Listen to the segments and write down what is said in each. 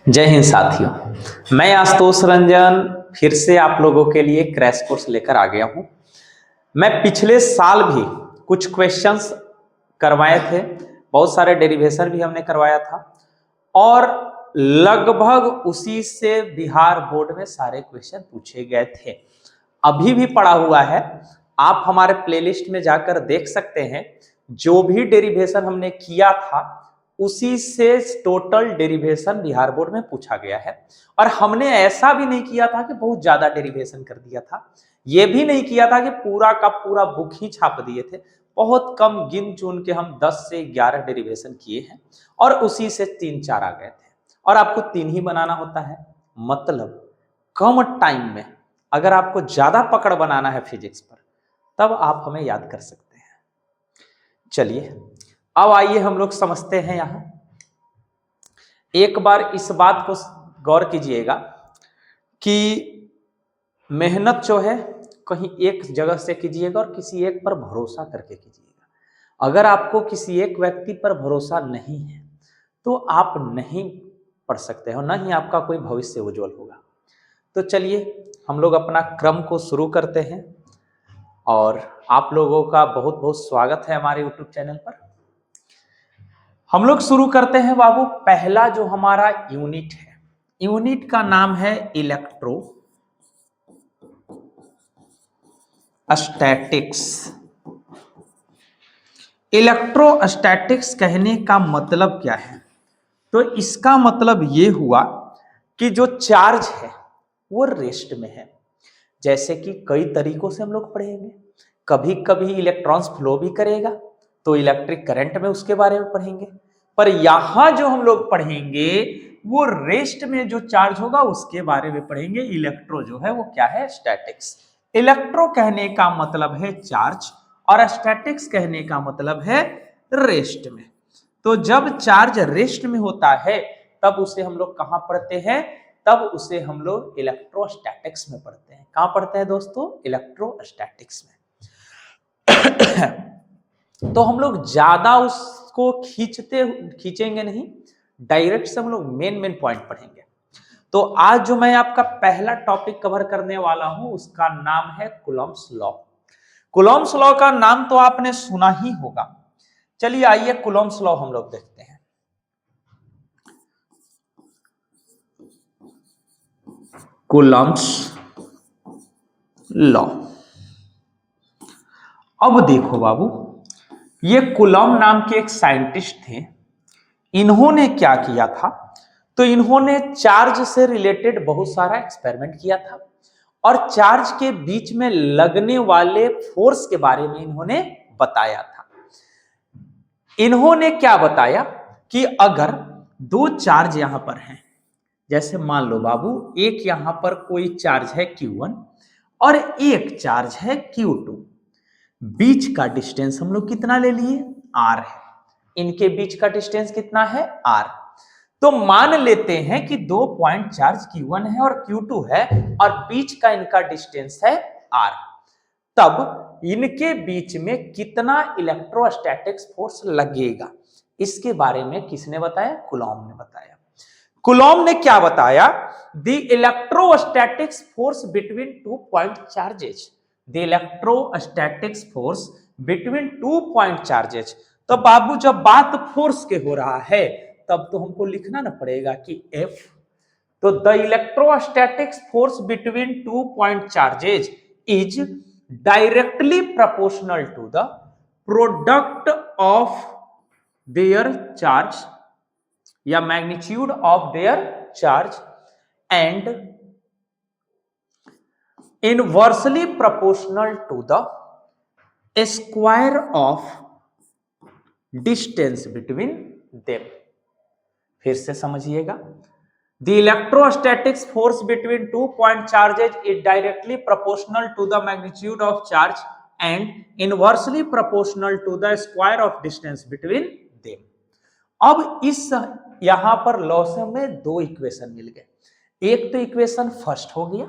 जय हिंद साथियों, मैं आशुतोष रंजन फिर से आप लोगों के लिए क्रैश कोर्स लेकर आ गया हूं। मैं पिछले साल भी कुछ क्वेश्चंस करवाए थे, बहुत सारे डेरिवेशन भी हमने करवाया था और लगभग उसी से बिहार बोर्ड में सारे क्वेश्चन पूछे गए थे। अभी भी पड़ा हुआ है, आप हमारे प्लेलिस्ट में जाकर देख सकते हैं। जो भी डेरिवेशन हमने किया था उसी से टोटल डेरिवेशन बिहार बोर्ड में पूछा गया है। और हमने ऐसा भी नहीं किया था कि बहुत ज्यादा डेरिवेशन कर दिया था, यह भी नहीं किया था कि पूरा का पूरा बुक ही छाप दिए थे। बहुत कम गिन चुन के हम 10 से 11 डेरिवेशन किए हैं और उसी से 3-4 आ गए थे। और आपको 3 ही बनाना होता है, मतलब कम टाइम में अगर आपको ज्यादा पकड़ बनाना है फिजिक्स पर, तब आप हमें याद कर सकते हैं। चलिए अब आइए हम लोग समझते हैं। यहां एक बार इस बात को गौर कीजिएगा कि मेहनत जो है कहीं एक जगह से कीजिएगा और किसी एक पर भरोसा करके कीजिएगा। अगर आपको किसी एक व्यक्ति पर भरोसा नहीं है तो आप नहीं पढ़ सकते हो, ना ही आपका कोई भविष्य उज्जवल होगा। तो चलिए हम लोग अपना क्रम को शुरू करते हैं और आप लोगों का बहुत बहुत स्वागत है हमारे YouTube चैनल पर। हम लोग शुरू करते हैं बाबू। पहला जो हमारा यूनिट है, यूनिट का नाम है इलेक्ट्रो स्टैटिक्स। इलेक्ट्रोस्टैटिक्स कहने का मतलब क्या है? तो इसका मतलब ये हुआ कि जो चार्ज है वो रेस्ट में है। जैसे कि कई तरीकों से हम लोग पढ़ेंगे, कभी कभी इलेक्ट्रॉन्स फ्लो भी करेगा तो इलेक्ट्रिक करंट में उसके बारे में पढ़ेंगे, पर यहां जो हम लोग पढ़ेंगे वो रेस्ट में जो चार्ज होगा उसके बारे में पढ़ेंगे। इलेक्ट्रो जो है वो क्या है? स्टैटिक्स। इलेक्ट्रो कहने का मतलब है चार्ज और स्टैटिक्स कहने का मतलब है रेस्ट में। तो जब चार्ज रेस्ट में होता है तब उसे हम लोग कहां पढ़ते हैं? तब उसे हम लोग इलेक्ट्रोस्टैटिक्स में पढ़ते हैं। कहां पढ़ते हैं दोस्तों? इलेक्ट्रोस्टैटिक्स में। तो हम लोग ज्यादा उसको खींचेंगे नहीं, डायरेक्ट से हम लोग मेन पॉइंट पढ़ेंगे। तो आज जो मैं आपका पहला टॉपिक कवर करने वाला हूं उसका नाम है कूलॉम्स लॉ। कूलॉम्स लॉ का नाम तो आपने सुना ही होगा। चलिए आइए कूलॉम्स लॉ हम लोग देखते हैं। Coulomb's law. अब देखो बाबू, ये कूलॉम नाम के एक साइंटिस्ट थे। इन्होंने क्या किया था? तो इन्होंने चार्ज से रिलेटेड बहुत सारा एक्सपेरिमेंट किया था और चार्ज के बीच में लगने वाले फोर्स के बारे में इन्होंने बताया था। इन्होंने क्या बताया कि अगर दो चार्ज यहां पर हैं, जैसे मान लो बाबू एक यहां पर कोई चार्ज है Q1 और एक चार्ज है Q2, बीच का डिस्टेंस हम लोग कितना ले लिए? R है। इनके बीच का डिस्टेंस कितना है? R। तो मान लेते हैं कि 2 पॉइंट चार्ज Q1 है और Q2 है और बीच का इनका डिस्टेंस है R। तब इनके बीच में कितना इलेक्ट्रोस्टैटिक्स फोर्स लगेगा, इसके बारे में किसने बताया? कूलॉम ने बताया। कूलॉम ने क्या बताया? The electrostatics force between 2 point charges. The electrostatics force between 2 point charges. तो बाबू जब बात फोर्स के हो रहा है तब तो हमको लिखना ना पड़ेगा कि F। तो the electrostatics force between 2 point charges is directly proportional to the product of their charge या magnitude of their charge and inversely proportional to the square of distance between them. फिर से समझिएगा। The electrostatics force between 2 point charges is directly proportional to the magnitude of charge and inversely proportional to the square of distance between them. अब इस यहां पर law से हमें 2 equation मिल गए। एक तो इक्वेशन फर्स्ट हो गया,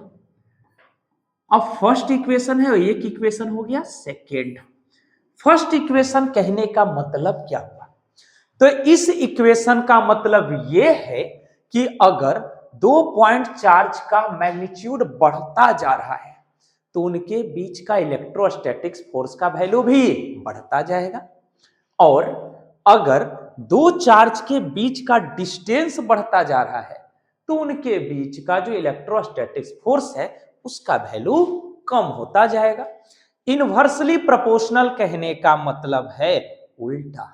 अब फर्स्ट इक्वेशन है, एक इक्वेशन हो गया सेकेंड। फर्स्ट इक्वेशन कहने का मतलब क्या हुआ? तो इस इक्वेशन का मतलब यह है कि अगर 2 पॉइंट चार्ज का मैग्नीट्यूड बढ़ता जा रहा है तो उनके बीच का इलेक्ट्रोस्टैटिक्स फोर्स का वैल्यू भी बढ़ता जाएगा, और अगर दो चार्ज के बीच का डिस्टेंस बढ़ता जा रहा है तो उनके बीच का जो इलेक्ट्रोस्टैटिक्स फोर्स है उसका वैल्यू कम होता जाएगा। इनवर्सली प्रोपोर्शनल कहने का मतलब है उल्टा,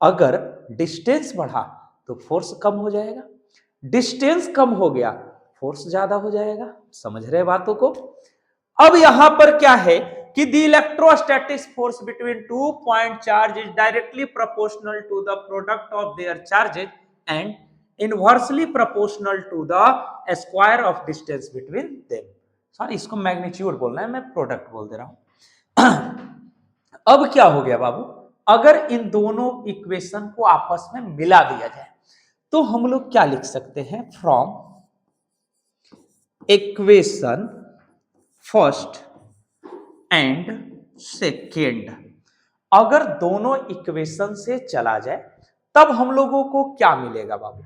अगर डिस्टेंस बढ़ा तो फोर्स कम हो जाएगा, डिस्टेंस कम हो गया फोर्स ज्यादा हो जाएगा। समझ रहे बातों को? अब यहां पर क्या है कि the electrostatic force between 2 point charge is directly proportional to the product of their charges and inversely proportional to the square of distance between them. Sorry, इसको मैग्नीट्यूड बोलना है, मैं प्रोडक्ट बोल दे रहा हूं। अब क्या हो गया बाबू, अगर इन दोनों इक्वेशन को आपस में मिला दिया जाए तो हम लोग क्या लिख सकते हैं, from equation first and second. अगर दोनों इक्वेशन से चला जाए तब हम लोगों को क्या मिलेगा बाबू,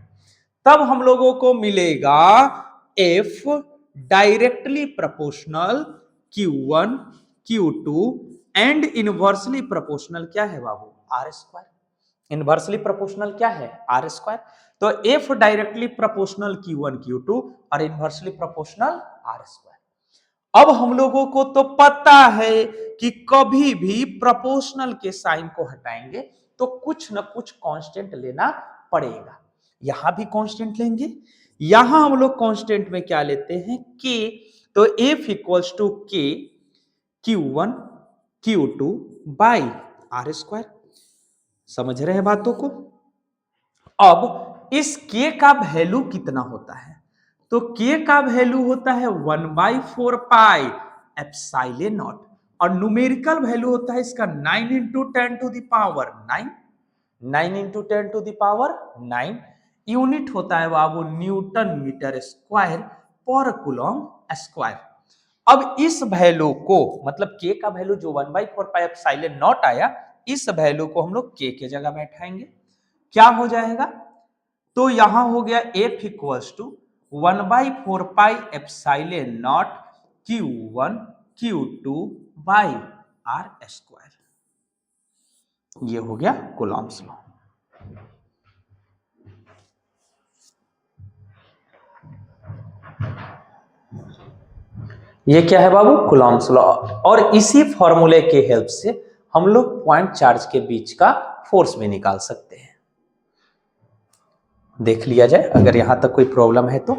तब हम लोगों को मिलेगा F directly proportional Q1 Q2 and inversely proportional क्या है बाबू, R स्क्वायर। इनवर्सली प्रोपोर्शनल क्या है, R स्क्वायर। तो F directly proportional Q1 Q2 और इनवर्सली प्रोपोर्शनल R स्क्वायर। अब हम लोगों को तो पता है कि कभी भी प्रोपोर्शनल के साइन को हटाएंगे तो कुछ ना कुछ कांस्टेंट लेना पड़ेगा। यहां भी कांस्टेंट लेंगे, यहां हम लोग कांस्टेंट में क्या लेते हैं, K। तो F equals to K Q1 Q2 by R square. समझ रहे हैं बातों को? अब इस K का वैल्यू कितना होता है, तो K का वैल्यू होता है 1/4 पाई एप्सिलॉन नॉट, और न्यूमेरिकल वैल्यू होता है इसका 9 into 10 to the power 9। 9 into 10 to the power 9। Unit होता है बाबू न्यूटन मीटर स्क्वायर पर कूलम स्क्वायर। अब इस वैल्यू को, मतलब K का वैल्यू जो 1/4 पाई एप्सिलॉन नॉट आया, इस वैल्यू को हम लोग K के जगह बैठाएंगे, क्या हो जाएगा, तो यहां हो गया F equals to 1/4 pi epsilon naught Q1 Q2 by R square. ये हो गया कूलम्ब्स लॉ। ये क्या है बाबू, कूलम्ब्स लॉ। और इसी फॉर्मूले के हेल्प से हम लोग पॉइंट चार्ज के बीच का फोर्स भी निकाल सकते हैं। देख लिया जाए अगर यहां तक कोई प्रॉब्लम है तो।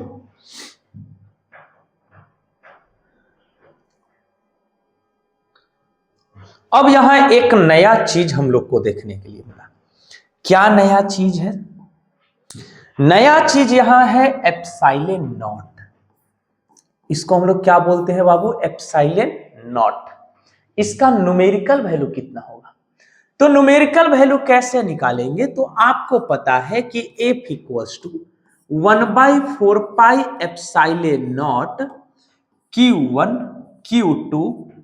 अब यहां एक नया चीज हम लोग को देखने के लिए मिला। क्या नया चीज है? नया चीज यहां है एप्सिलॉन नॉट। इसको हम लोग क्या बोलते हैं बाबू, एप्सिलॉन नॉट। इसका न्यूमेरिकल वैल्यू कितना होगा, तो न्यूमेरिकल वैल्यू कैसे निकालेंगे, तो आपको पता है कि F equals to 1/4 pi epsilon naught Q1 Q2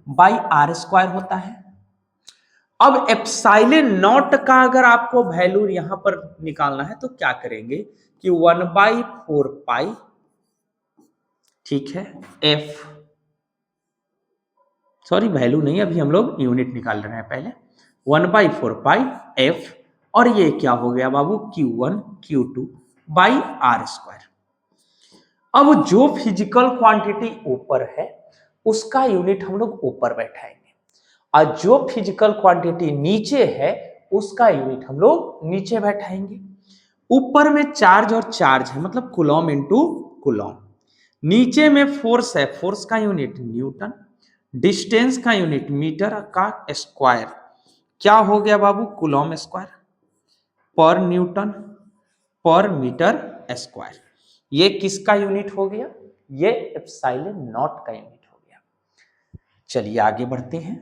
by R square होता है। अब एप्सिलॉन नॉट का अगर आपको वैल्यू यहां पर निकालना है तो क्या करेंगे कि 1/4 पाई, ठीक है, F, सॉरी वैल्यू नहीं, अभी हम लोग यूनिट निकाल रहे हैं पहले, 1/4 पाई F, और ये क्या हो गया बाबू, Q1 Q2 by R square. अब जो फिजिकल क्वांटिटी ऊपर है उसका यूनिट हम लोग ऊपर बैठाएंगे, और जो फिजिकल क्वांटिटी नीचे है उसका यूनिट हम लोग नीचे बैठाएंगे। ऊपर में चार्ज और चार्ज है, मतलब कूलम इनटू कूलम। नीचे में फोर्स है, फोर्स का यूनिट न्यूटन, डिस्टेंस का यूनिट मीटर का स्क्वायर, क्या हो गया बाबू, कूलम स्क्वायर पर न्यूटन पर मीटर स्क्वायर। ये किसका यूनिट हो गया, ये एप्सिलॉन नॉट का यूनिट हो गया। चलिए आगे बढ़ते हैं।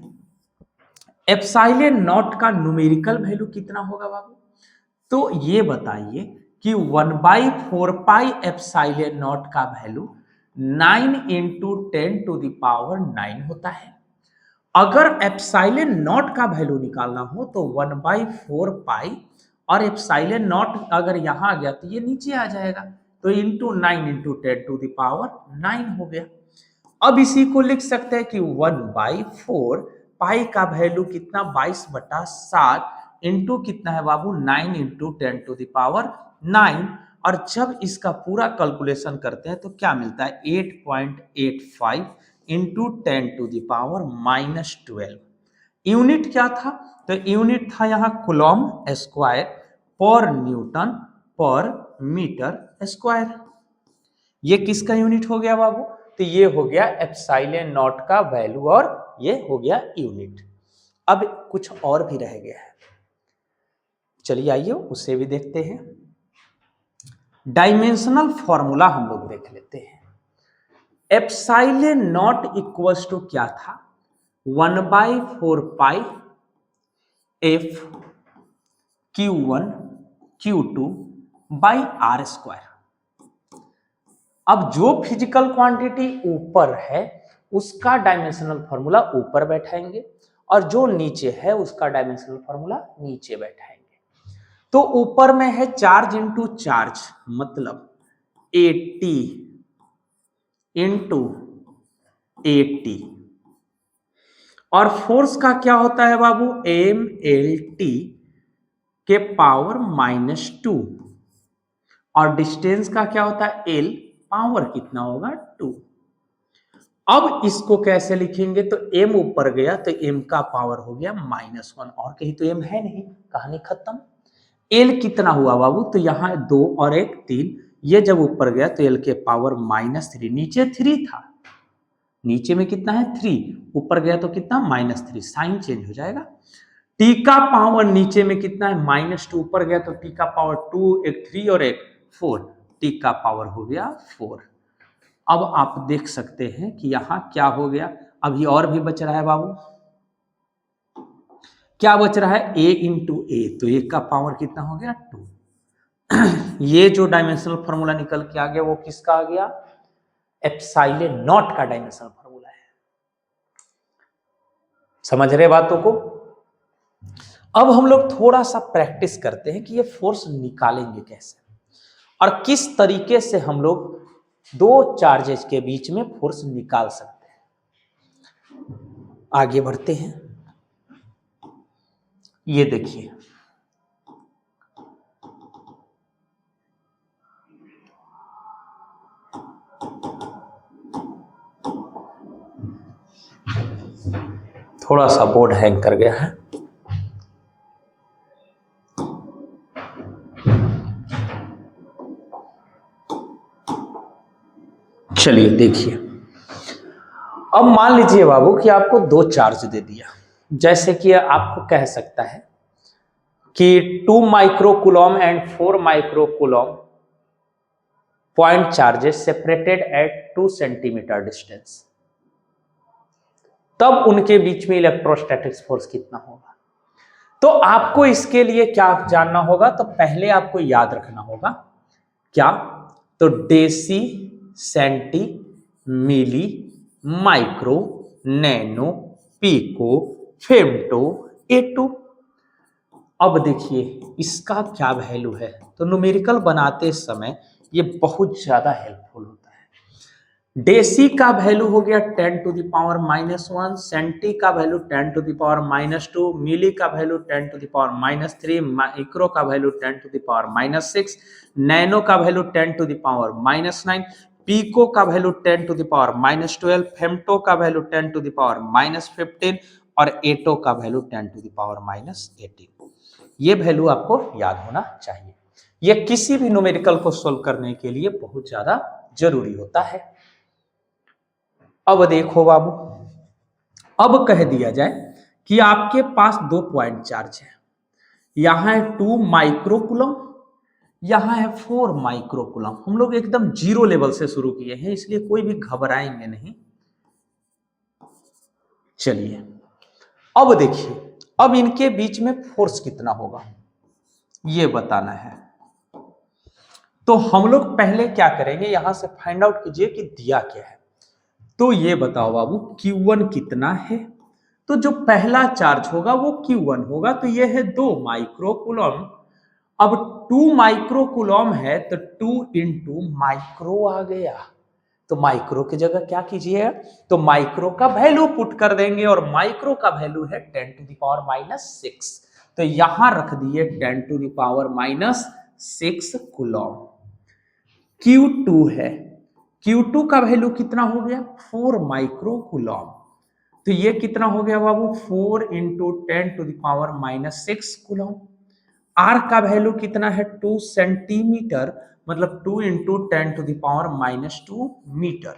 एप्सिलॉन नॉट का न्यूमेरिकल वैल्यू कितना होगा बाबू, तो ये बताइए कि 1/4 पाई एप्सिलॉन नॉट का value 9 into 10 to the power 9 होता है। अगर एप्सिलॉन नॉट का वैल्यू निकालना हो तो 1/4 पाई, और एप्सिलॉन नॉट अगर यहां आ गया तो ये नीचे आ जाएगा, तो इंटू 9 इंटू 10⁻9 हो गया। अब इसी को लिख सकते हैं कि 1/4 पाई का वैल्यू कितना 22/7 इंटू कितना है बाबू 9 इंटू 10⁻9। और जब इसका पूरा कैलकुलेशन करते हैं तो क्या मिलता है 8.85 इंटू 10⁻−12। यूनिट क्या था? तो यूनिट था यहाँ कूलम स्क्वायर पर न्यूटन पर मीटर स्क्वायर। ये किसका यूनिट हो गया बाबू? तो ये हो गया एप्सिलॉन नॉट का वैल्यू और ये हो गया यूनिट। अब कुछ और भी रह गया है, चलिए आइए उसे भी देखते हैं। डायमेंशनल फॉर्मूला हम लोग देख लेते हैं। एप्सिलॉन नॉट इक्वल्स टू क्या था? 1/4 pi F Q1 Q2 by are square. अब जो फिजिकल क्वांटिटी ऊपर है उसका डायमेंशनल फॉर्मूला ऊपर बैठाएंगे और जो नीचे है उसका डायमेंशनल फॉर्मूला नीचे बैठाएंगे। तो ऊपर में है चार्ज इंटू चार्ज, मतलब 80 इंटू 80। और फोर्स का क्या होता है बाबू? mLT के पावर -2। और डिस्टेंस का क्या होता है? L पावर कितना होगा? 2। अब इसको कैसे लिखेंगे? तो m ऊपर गया तो m का पावर हो गया -1, और कहीं तो m है नहीं, कहानी खत्म। l कितना हुआ बाबू? तो यहाँ 2 और 1 3, ये जब ऊपर गया तो l के पावर -3, नीचे 3 था, नीचे में कितना है 3, ऊपर गया तो कितना -3, साइन चेंज हो जाएगा। t का पावर नीचे में कितना है? -2, ऊपर गया तो t का पावर 2, एक 3 और एक 4, t का पावर हो गया 4। अब आप देख सकते हैं कि यहां क्या हो गया, अभी और भी बच रहा है बाबू, क्या बच रहा है? a इंटू ए, तो a का पावर कितना हो गया? 2। ये जो डायमेंशनल फॉर्मूला निकल के आ गया वो किसका आ गया? एप्सिलॉन नॉट का डायमेंशनल फॉर्मूला है। समझ रहे बातों को? अब हम लोग थोड़ा सा प्रैक्टिस करते हैं कि ये फोर्स निकालेंगे कैसे और किस तरीके से हम लोग दो चार्जेस के बीच में फोर्स निकाल सकते हैं। आगे बढ़ते हैं। ये देखिए, थोड़ा सा बोर्ड हैंग कर गया है। चलिए देखिए, अब मान लीजिए बाबू कि आपको 2 चार्ज दे दिया, जैसे कि आपको कह सकता है कि 2 microcoulomb and 4 microcoulomb point charges separated at 2 centimetre distance, तब उनके बीच में इलेक्ट्रोस्टैटिक फोर्स कितना होगा। तो आपको इसके लिए क्या जानना होगा? तो पहले आपको याद रखना होगा क्या? तो डेसी, सेंटी, मिली, माइक्रो, नैनो, पीको, फेम्टो, एटो। अब देखिए इसका क्या वैल्यू है, तो न्यूमेरिकल बनाते समय ये बहुत ज्यादा हेल्पफुल होता है। डेसी का वैल्यू हो गया 10⁻⁻1, सेंटी का वैल्यू 10⁻⁻2, मिली का वैल्यू 10⁻⁻3, माइक्रो का वैल्यू 10⁻⁻6, नैनो का वैल्यू 10⁻⁻9, पीको का वैल्यू 10⁻⁻12, फेम्टो का वैल्यू 10⁻⁻15 और एटो का वैल्यू 10⁻⁻18। ये वैल्यू आपको याद होना चाहिए। ये किसी भी न्यूमेरिकल को सोल्व करने के लिए बहुत ज्यादा जरूरी होता है। अब देखो बाबू, अब कह दिया जाए कि आपके पास 2 पॉइंट चार्ज है, यहां है 2 माइक्रोकूलम, यहां है 4 माइक्रोकूलम। हम लोग एकदम 0 लेवल से शुरू किए हैं, इसलिए कोई भी घबराएंगे नहीं। चलिए अब देखिए, अब इनके बीच में फोर्स कितना होगा ये बताना है। तो हम लोग पहले क्या करेंगे, यहां से फाइंड आउट कीजिए कि दिया क्या है। तो ये बताओ बाबू Q1 कितना है? तो जो पहला चार्ज होगा वो Q1 होगा, तो ये है 2 माइक्रोकूलम अब 2 माइक्रो कूलम है तो 2 इंटू माइक्रो आ गया, तो माइक्रो की जगह क्या कीजिए, तो माइक्रो का वैल्यू पुट कर देंगे और माइक्रो का वैल्यू है 10⁻⁻6, तो यहां रख दिए 10⁻⁻6 कूलम। Q2 है, Q2 का वैल्यू कितना हो गया 4 माइक्रो कूलम, तो ये कितना हो गया बाबू 4 इंटू 10⁻⁻6 कूलम। R का वैल्यू कितना है 2 सेंटीमीटर, मतलब 2 इंटू 10⁻⁻2 मीटर।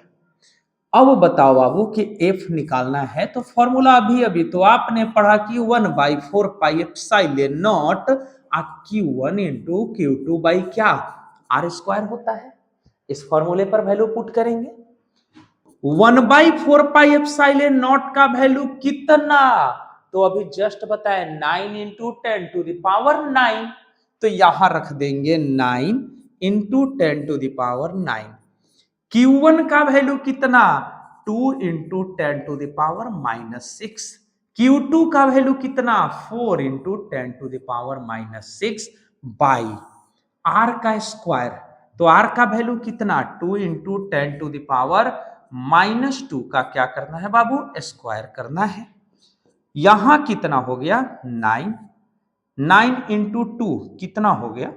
अब बताओ बाबू कि F निकालना है, तो फॉर्मूला अभी तो आपने पढ़ा कि 1/4 pi epsilon naught Q1 into Q2 by क्या R स्क्वायर होता है। इस फॉर्मूले पर वैल्यू पुट करेंगे। 1/4 पाई एप्सिलॉन नॉट का वैल्यू कितना, तो अभी जस्ट बताए 9 इंटू 10⁻9, तो यहां रख देंगे 9 इंटू 10⁻9। Q1 का वैल्यू कितना 2 इंटू 10⁻6, Q2 का वैल्यू कितना 4 इंटू 10⁻6 बाई R का स्क्वायर, तो R का वैल्यू कितना 2 इंटू 10⁻2 का क्या करना है बाबू स्क्वायर करना है। यहां कितना हो गया 9, 9 इंटू 2 कितना हो गया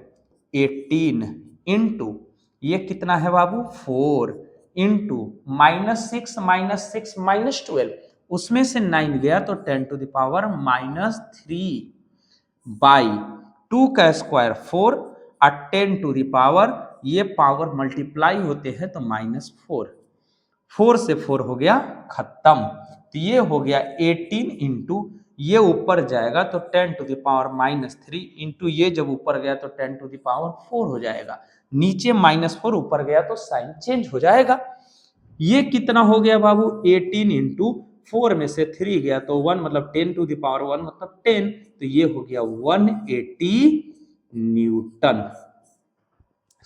18 इंटू ये कितना है बाबू 4 इंटू -6 -12, उसमें से 9 गया तो 10⁻³ बाई 2 का स्क्वायर 4 और 10⁻, ये पावर मल्टीप्लाई होते हैं तो -4, 4 से 4 हो गया खत्म, तो ये हो गया 18 इंटू ये ऊपर जाएगा तो 10⁻³ इंटू ये जब ऊपर गया तो 10⁻4 हो जाएगा, नीचे -4 ऊपर गया तो साइन चेंज हो जाएगा। ये कितना हो गया बाबू 18 इंटू 4 में से 3 गया तो 1 मतलब 10⁻1 मतलब 10, तो ये हो गया 180 न्यूटन।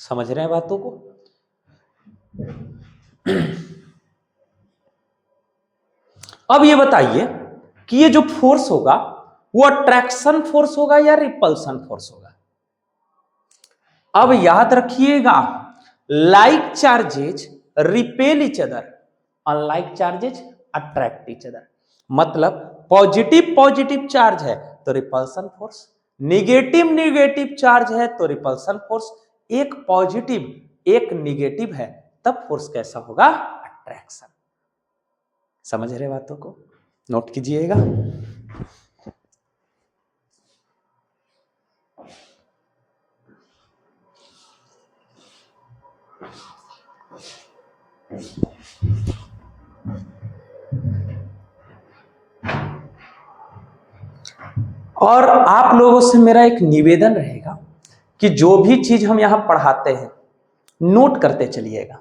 समझ रहे हैं बातों को। अब ये बताइए कि ये जो फोर्स होगा वो अट्रैक्शन फोर्स होगा या रिपल्सन फोर्स होगा। अब याद रखिएगा like charges repel each other, unlike charges attract each other, मतलब पॉजिटिव चार्ज है तो रिपल्सन फोर्स, निगेटिव चार्ज है तो रिपल्सन फोर्स, एक पॉजिटिव एक निगेटिव है तब फोर्स कैसा होगा अट्रैक्शन। समझ रहे बातों को, नोट कीजिएगा। और आप लोगों से मेरा एक निवेदन रहेगा कि जो भी चीज हम यहां पढ़ाते हैं नोट करते चलिएगा।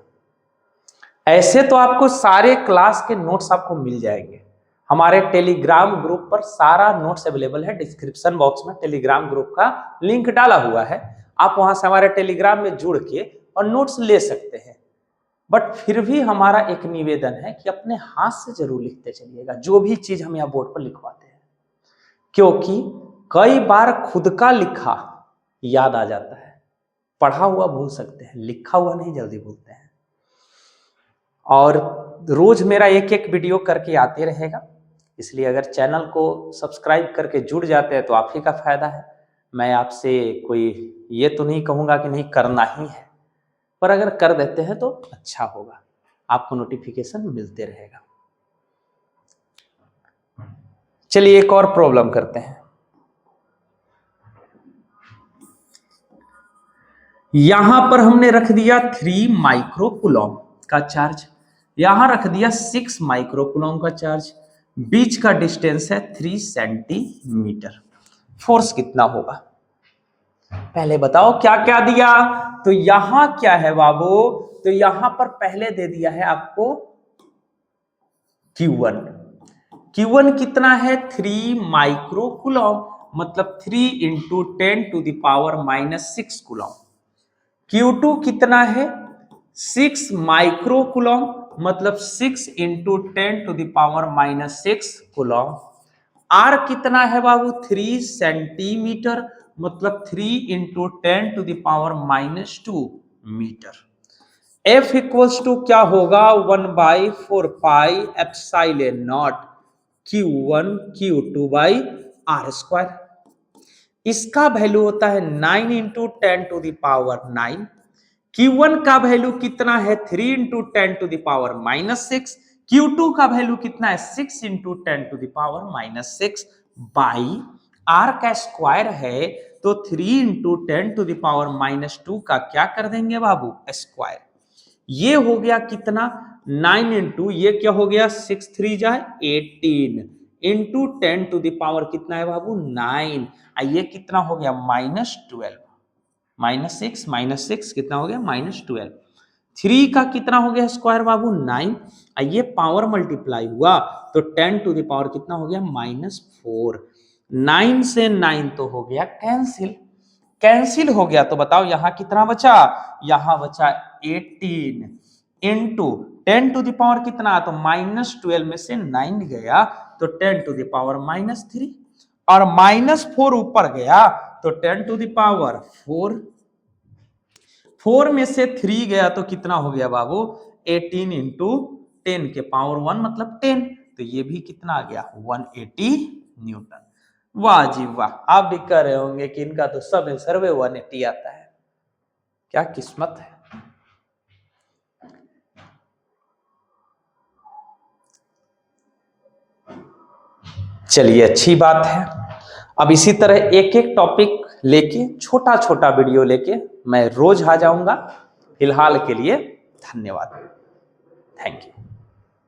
ऐसे तो आपको सारे क्लास के नोट्स आपको मिल जाएंगे, हमारे टेलीग्राम ग्रुप पर सारा नोट्स अवेलेबल है, डिस्क्रिप्शन बॉक्स में टेलीग्राम ग्रुप का लिंक डाला हुआ है, आप वहां से हमारे टेलीग्राम में जुड़ के और नोट्स ले सकते हैं। बट फिर भी हमारा एक निवेदन है कि अपने हाथ से जरूर लिखते चलिएगा जो भी चीज हम यहाँ बोर्ड पर लिखवाते हैं, क्योंकि कई बार खुद का लिखा याद आ जाता है, पढ़ा हुआ भूल सकते हैं, लिखा हुआ नहीं जल्दी भूलते हैं। और रोज मेरा एक एक वीडियो करके आते रहेगा, इसलिए अगर चैनल को सब्सक्राइब करके जुड़ जाते हैं तो आप ही का फायदा है। मैं आपसे कोई ये तो नहीं कहूँगा कि नहीं करना ही है, पर अगर कर देते हैं तो अच्छा होगा, आपको नोटिफिकेशन मिलते रहेगा। चलिए एक और प्रॉब्लम करते हैं। यहां पर हमने रख दिया 3 माइक्रो कूलम का चार्ज, यहां रख दिया 6 माइक्रो कूलम का चार्ज, बीच का डिस्टेंस है 3 सेंटीमीटर। फोर्स कितना होगा पहले बताओ, क्या क्या दिया। तो यहां क्या है बाबू, तो यहां पर पहले दे दिया है आपको Q1, Q1 कितना है 3 माइक्रो कूलम, मतलब 3 इंटू 10⁻⁻6 कूलम। Q2 कितना है 6 माइक्रो कूलम, मतलब 6 इंटू 10⁻⁻6 कूलम। R कितना है बाबू 3 सेंटीमीटर, मतलब 3 into 10⁻⁻2 metre. F equals to क्या होगा 1/4πε0 Q1 Q2 by are square. इसका वैल्यू होता है 9 इंटू 10⁻9। Q1 का वैल्यू कितना है 3 इंटू 10⁻⁻6। Q2 का वैल्यू कितना है 6 इंटू 10⁻⁻6 बाई आर का स्क्वायर है तो 3 इंटू 10⁻⁻2 का क्या कर देंगे बाबू स्क्वायर। ये हो गया कितना 9 इंटू ये क्या हो गया 6 3 जा 18 इंटू 10⁻ कितना है बाबू 9। ये कितना हो गया -12 -6 कितना हो गया -12। 3 का कितना हो गया स्क्वायर बाबू 9। ये पावर मल्टीप्लाई हुआ तो 10⁻ कितना हो गया -4। 9 से 9 तो हो गया कैंसिल हो गया तो बताओ यहां कितना बचा, यहां बचा 18 इंटू 10⁻ कितना तो -12 में से 9 गया तो 10⁻³ और -4 ऊपर गया तो 10⁻4। 4 में से 3 गया तो कितना हो गया बाबू 18 इंटू 10⁻1 मतलब 10 तो ये भी कितना आ गया 180 न्यूटन। वाह जी वाह, आप भी कह रहे होंगे कि इनका तो सब सर्वे 180 आता है, क्या किस्मत है। चलिए अच्छी बात है। अब इसी तरह एक एक टॉपिक लेके छोटा छोटा वीडियो लेके मैं रोज आ जाऊंगा। फिलहाल के लिए धन्यवाद, थैंक यू।